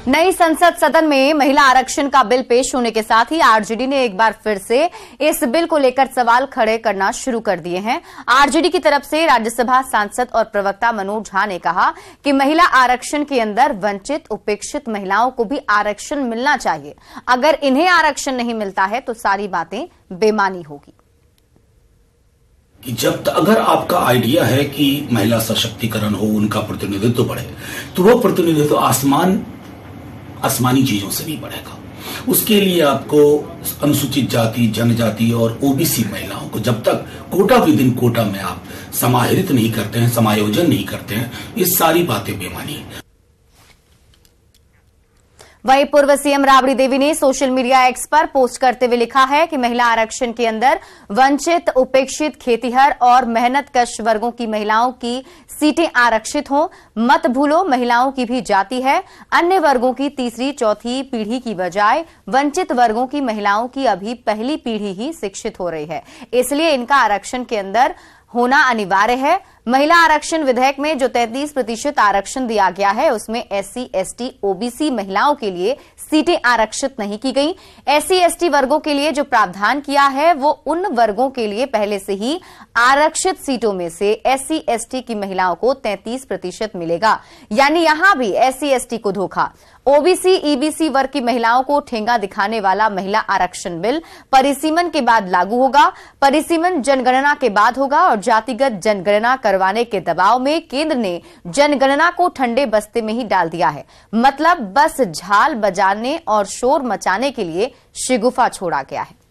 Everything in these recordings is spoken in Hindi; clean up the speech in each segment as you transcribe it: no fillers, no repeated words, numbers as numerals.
नई संसद सदन में महिला आरक्षण का बिल पेश होने के साथ ही आरजेडी ने एक बार फिर से इस बिल को लेकर सवाल खड़े करना शुरू कर दिए हैं। आरजेडी की तरफ से राज्यसभा सांसद और प्रवक्ता मनोज झा ने कहा कि महिला आरक्षण के अंदर वंचित उपेक्षित महिलाओं को भी आरक्षण मिलना चाहिए। अगर इन्हें आरक्षण नहीं मिलता है तो सारी बातें बेमानी होगी। जब अगर आपका आइडिया है कि महिला सशक्तिकरण हो, उनका प्रतिनिधित्व बढ़े, तो वो प्रतिनिधित्व आसमानी चीजों से नहीं बढ़ेगा। उसके लिए आपको अनुसूचित जाति, जनजाति और ओबीसी महिलाओं को जब तक कोटा विद इन कोटा में आप समाहित नहीं करते हैं, समायोजन नहीं करते हैं, ये सारी बातें बेमानी है। वहीं पूर्व सीएम राबड़ी देवी ने सोशल मीडिया एक्स पर पोस्ट करते हुए लिखा है कि महिला आरक्षण के अंदर वंचित, उपेक्षित, खेतीहर और मेहनतकश वर्गों की महिलाओं की सीटें आरक्षित हों। मत भूलो, महिलाओं की भी जाति है। अन्य वर्गों की तीसरी, चौथी पीढ़ी की बजाय वंचित वर्गों की महिलाओं की अभी पहली पीढ़ी ही शिक्षित हो रही है, इसलिए इनका आरक्षण के अंदर होना अनिवार्य है। महिला आरक्षण विधेयक में जो 33% आरक्षण दिया गया है, उसमें एससी, एसटी, ओबीसी महिलाओं के लिए सीटें आरक्षित नहीं की गई। एससी, एसटी वर्गों के लिए जो प्रावधान किया है वो उन वर्गों के लिए पहले से ही आरक्षित सीटों में से एससी, एसटी की महिलाओं को 33% मिलेगा, यानी यहां भी एससी, एसटी को धोखा। ओबीसी, ईबीसी वर्ग की महिलाओं को ठेंगा दिखाने वाला महिला आरक्षण बिल परिसीमन के बाद लागू होगा। परिसीमन जनगणना के बाद होगा और जातिगत जनगणना करवाने के दबाव में केंद्र ने जनगणना को ठंडे बस्ते में ही डाल दिया है। मतलब बस झाल बजाने और शोर मचाने के लिए शिगुफा छोड़ा गया है।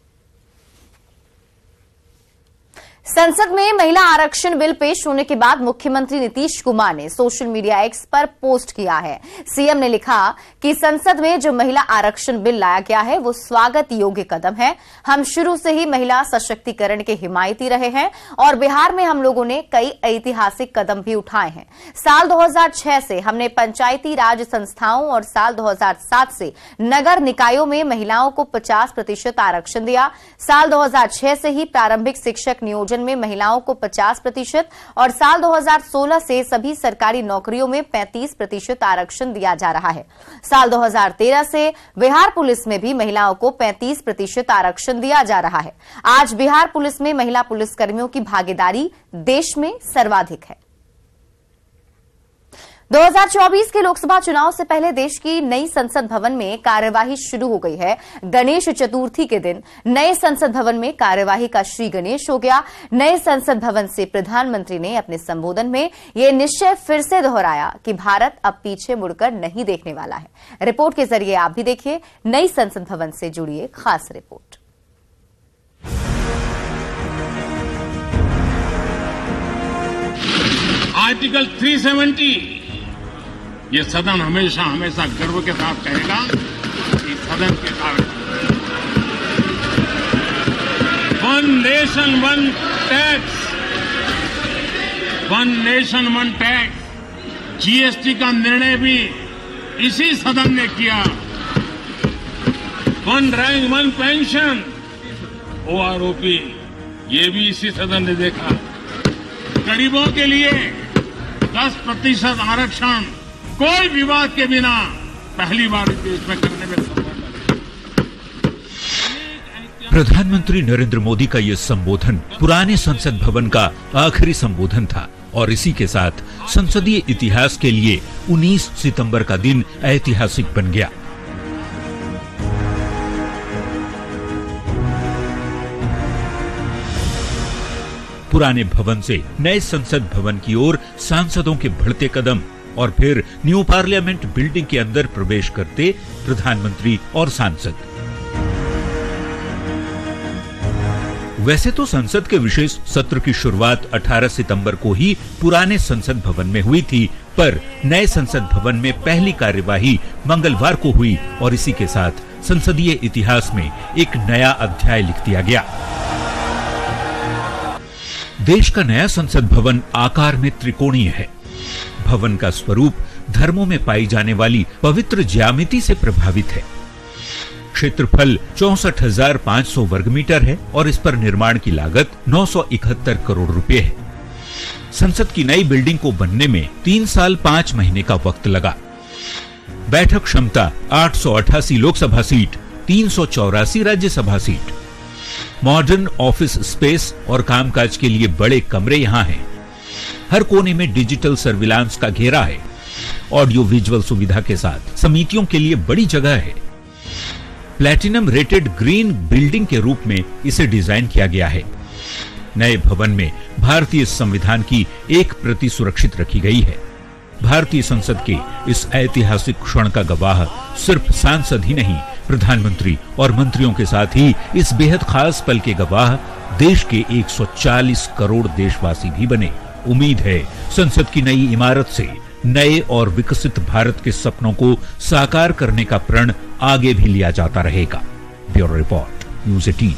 संसद में महिला आरक्षण बिल पेश होने के बाद मुख्यमंत्री नीतीश कुमार ने सोशल मीडिया एक्स पर पोस्ट किया है। सीएम ने लिखा कि संसद में जो महिला आरक्षण बिल लाया गया है वो स्वागत योग्य कदम है। हम शुरू से ही महिला सशक्तिकरण के हिमायती रहे हैं और बिहार में हम लोगों ने कई ऐतिहासिक कदम भी उठाए हैं। साल 2006 से हमने पंचायती राज संस्थाओं और साल 2007 से नगर निकायों में महिलाओं को 50% आरक्षण दिया। साल 2006 से ही प्रारंभिक शिक्षक नियोजन में महिलाओं को 50% और साल 2016 से सभी सरकारी नौकरियों में 35% आरक्षण दिया जा रहा है। साल 2013 से बिहार पुलिस में भी महिलाओं को 35% आरक्षण दिया जा रहा है। आज बिहार पुलिस में महिला पुलिसकर्मियों की भागीदारी देश में सर्वाधिक है। 2024 के लोकसभा चुनाव से पहले देश की नई संसद भवन में कार्यवाही शुरू हो गई है। गणेश चतुर्थी के दिन नए संसद भवन में कार्यवाही का श्री गणेश हो गया। नए संसद भवन से प्रधानमंत्री ने अपने संबोधन में यह निश्चय फिर से दोहराया कि भारत अब पीछे मुड़कर नहीं देखने वाला है। रिपोर्ट के जरिए आप भी देखिए नई संसद भवन से जुड़ी एक खास रिपोर्ट। आर्टिकल 370 ये सदन हमेशा हमेशा गर्व के साथ कहेगा कि सदन के कारण one nation one tax, one nation one tax, GST का निर्णय भी इसी सदन ने किया। One rank one pension, OROP, ये भी इसी सदन ने देखा। गरीबों के लिए 10% आरक्षण कोई विवाद के बिना पहली बार देश में करने में सफल। प्रधानमंत्री नरेंद्र मोदी का यह संबोधन पुराने संसद भवन का आखिरी संबोधन था और इसी के साथ संसदीय इतिहास के लिए 19 सितंबर का दिन ऐतिहासिक बन गया। पुराने भवन से नए संसद भवन की ओर सांसदों के बढ़ते कदम और फिर न्यू पार्लियामेंट बिल्डिंग के अंदर प्रवेश करते प्रधानमंत्री और सांसद। वैसे तो संसद के विशेष सत्र की शुरुआत 18 सितंबर को ही पुराने संसद भवन में हुई थी, पर नए संसद भवन में पहली कार्यवाही मंगलवार को हुई और इसी के साथ संसदीय इतिहास में एक नया अध्याय लिख दिया गया। देश का नया संसद भवन आकार में त्रिकोणीय है। भवन का स्वरूप धर्मों में पाई जाने वाली पवित्र ज्यामिति से प्रभावित है। क्षेत्रफल 64,500 वर्ग मीटर है और इस पर निर्माण की लागत 971 करोड़ रुपए है। संसद की नई बिल्डिंग को बनने में 3 साल 5 महीने का वक्त लगा। बैठक क्षमता 888 Lok Sabha seat, 384 Rajya Sabha seat. Modern office space और कामकाज के लिए बड़े कमरे यहां हैं। हर कोने में डिजिटल सर्विलांस का घेरा है। ऑडियो विजुअल सुविधा के साथ समितियों के लिए बड़ी जगह है। प्लैटिनम रेटेड ग्रीन बिल्डिंग के रूप में इसे डिजाइन किया गया है। नए भवन में भारतीय संविधान की 1 प्रति सुरक्षित रखी गई है। भारतीय संसद के इस ऐतिहासिक क्षण का गवाह सिर्फ सांसद ही नहीं, प्रधानमंत्री और मंत्रियों के साथ ही इस बेहद खास पल के गवाह देश के 140 करोड़ देशवासी भी बने। उम्मीद है संसद की नई इमारत से नए और विकसित भारत के सपनों को साकार करने का प्रण आगे भी लिया जाता रहेगा। Bureau report, news 18।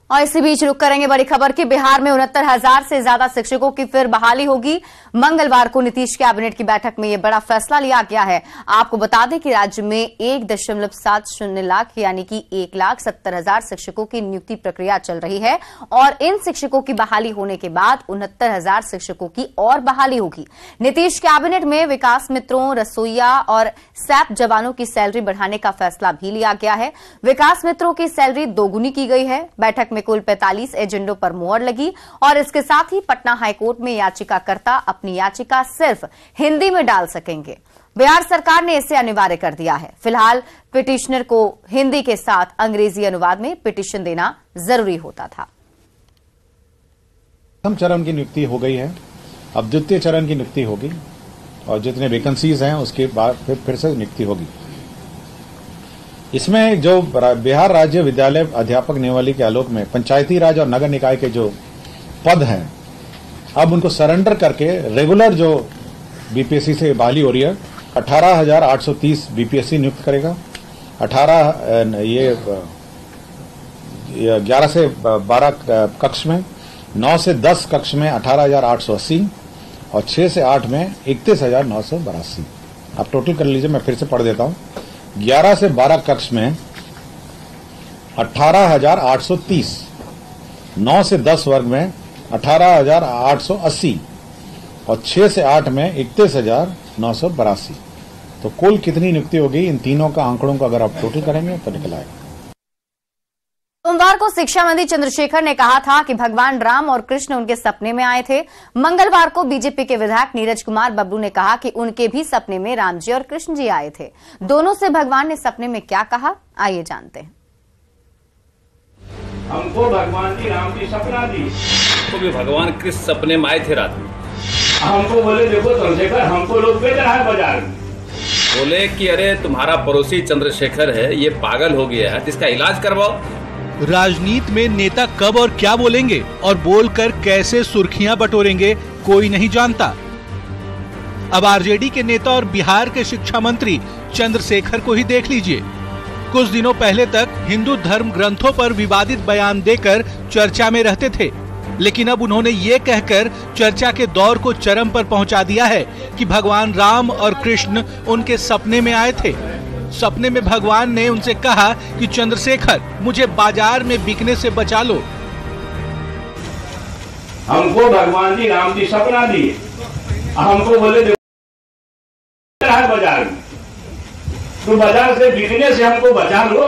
और इसी बीच रुक करेंगे बड़ी खबर की। बिहार में 69,000 से ज्यादा शिक्षकों की फिर बहाली होगी। मंगलवार को नीतीश कैबिनेट की बैठक में यह बड़ा फैसला लिया गया है। आपको बता दें कि राज्य में 1.70 लाख यानी कि 1,70,000 शिक्षकों की नियुक्ति प्रक्रिया चल रही है और इन शिक्षकों की बहाली होने के बाद 69,000 शिक्षकों की और बहाली होगी। नीतीश कैबिनेट में विकास मित्रों, रसोईया और सैप जवानों की सैलरी बढ़ाने का फैसला भी लिया गया है। विकास मित्रों की सैलरी दोगुनी की गई है। बैठक में कुल 45 एजेंडों पर मोहर लगी और इसके साथ ही पटना हाईकोर्ट में याचिकाकर्ता अपनी याचिका सिर्फ हिंदी में डाल सकेंगे। बिहार सरकार ने इसे अनिवार्य कर दिया है। फिलहाल पिटिशनर को हिंदी के साथ अंग्रेजी अनुवाद में पिटिशन देना जरूरी होता था। प्रथम चरण की नियुक्ति हो गई है, अब द्वितीय चरण की नियुक्ति होगी और जितने वैकेंसीज हैं उसके बाद फिर से नियुक्ति होगी। इसमें जो बिहार राज्य विद्यालय अध्यापक नियमावली के आलोक में पंचायती राज और नगर निकाय के जो पद हैं, अब उनको सरेंडर करके रेगुलर जो बीपीएससी से बहाली हो रही है, 18,830 बीपीएससी नियुक्त करेगा। 11 से 12 कक्ष में, 9 से 10 कक्ष में 18,880 और 6 से 8 में 31,982। आप टोटल कर लीजिए, मैं फिर से पढ़ देता हूं। 11 से 12 कक्ष में 18,830, 9 से 10 वर्ग में 18,880 और 6 से 8 में 31,982। तो कुल कितनी नियुक्ति होगी इन तीनों का आंकड़ों का अगर आप टोटल करेंगे तो निकल आएगा। सोमवार को शिक्षा मंत्री चंद्रशेखर ने कहा था कि भगवान राम और कृष्ण उनके सपने में आए थे। मंगलवार को बीजेपी के विधायक नीरज कुमार बबलू ने कहा कि उनके भी सपने में राम जी और कृष्ण जी आए थे। दोनों से भगवान ने सपने में क्या कहा, आइए जानते हैं। हमको भगवान जी राम जी सपना दी, तो भी भगवान कृष्ण सपने में आए थे रात में। हमको बोले देखो चंद्रशेखर, हमको लोग बेच रहा है बाजार में। बोले कि अरे तुम्हारा पड़ोसी चंद्रशेखर है, ये पागल हो गया है, इसका इलाज करवाओ। राजनीति में नेता कब और क्या बोलेंगे और बोलकर कैसे सुर्खियां बटोरेंगे कोई नहीं जानता। अब आरजेडी के नेता और बिहार के शिक्षा मंत्री चंद्रशेखर को ही देख लीजिए। कुछ दिनों पहले तक हिंदू धर्म ग्रंथों पर विवादित बयान देकर चर्चा में रहते थे, लेकिन अब उन्होंने ये कहकर चर्चा के दौर को चरम पर पहुंचा दिया है कि भगवान राम और कृष्ण उनके सपने में आए थे। सपने में भगवान ने उनसे कहा कि चंद्रशेखर, मुझे बाजार में बिकने से बचा लो। हमको भगवान जी राम जी सपना दिए, हमको बोले देखो बाजार में, तो बाजार से बिकने से हमको बचा लो।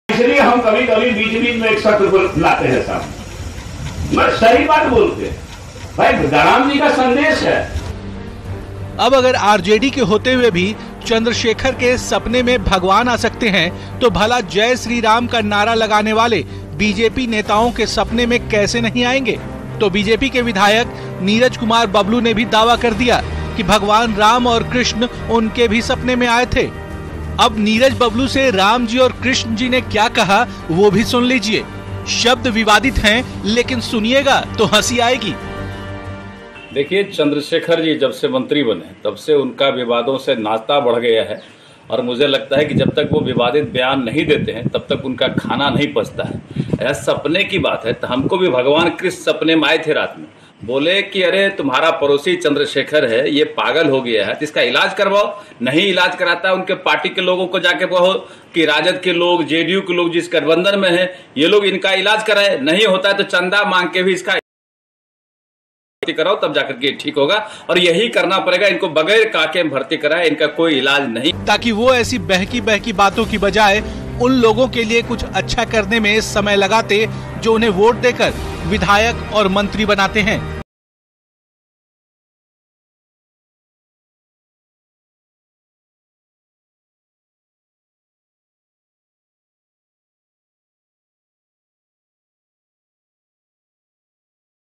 इसलिए हम कभी कभी बीच बीच में एक सत्र को लाते हैं साहब। मैं सही बात बोलते भाई, राम जी का संदेश है। अब अगर आरजेडी के होते हुए भी चंद्रशेखर के सपने में भगवान आ सकते हैं, तो भला जय श्री राम का नारा लगाने वाले बीजेपी नेताओं के सपने में कैसे नहीं आएंगे। तो बीजेपी के विधायक नीरज कुमार बबलू ने भी दावा कर दिया कि भगवान राम और कृष्ण उनके भी सपने में आए थे। अब नीरज बबलू से राम जी और कृष्ण जी ने क्या कहा वो भी सुन लीजिए। शब्द विवादित हैं, लेकिन सुनिएगा तो हंसी आएगी। देखिए, चंद्रशेखर जी जब से मंत्री बने तब से उनका विवादों से नाता बढ़ गया है और मुझे लगता है कि जब तक वो विवादित बयान नहीं देते हैं तब तक उनका खाना नहीं पचता है। ऐसा सपने की बात है, तो हमको भी भगवान कृष्ण सपने में आए थे रात में। बोले कि अरे तुम्हारा पड़ोसी चंद्रशेखर है, ये पागल हो गया है, तो इसका इलाज करवाओ। नहीं इलाज कराता, उनके पार्टी के लोगों को जाके कहो कि राजद के लोग, जेडीयू के लोग जिस गठबंधन में है, ये लोग इनका इलाज कराए। नहीं होता है तो चंदा मांग के भी इसका कराओ तब जाकर के ठीक होगा, और यही करना पड़ेगा। इनको बगैर काके भर्ती कराए इनका कोई इलाज नहीं, ताकि वो ऐसी बहकी बातों की बजाय उन लोगों के लिए कुछ अच्छा करने में समय लगाते जो उन्हें वोट देकर विधायक और मंत्री बनाते हैं।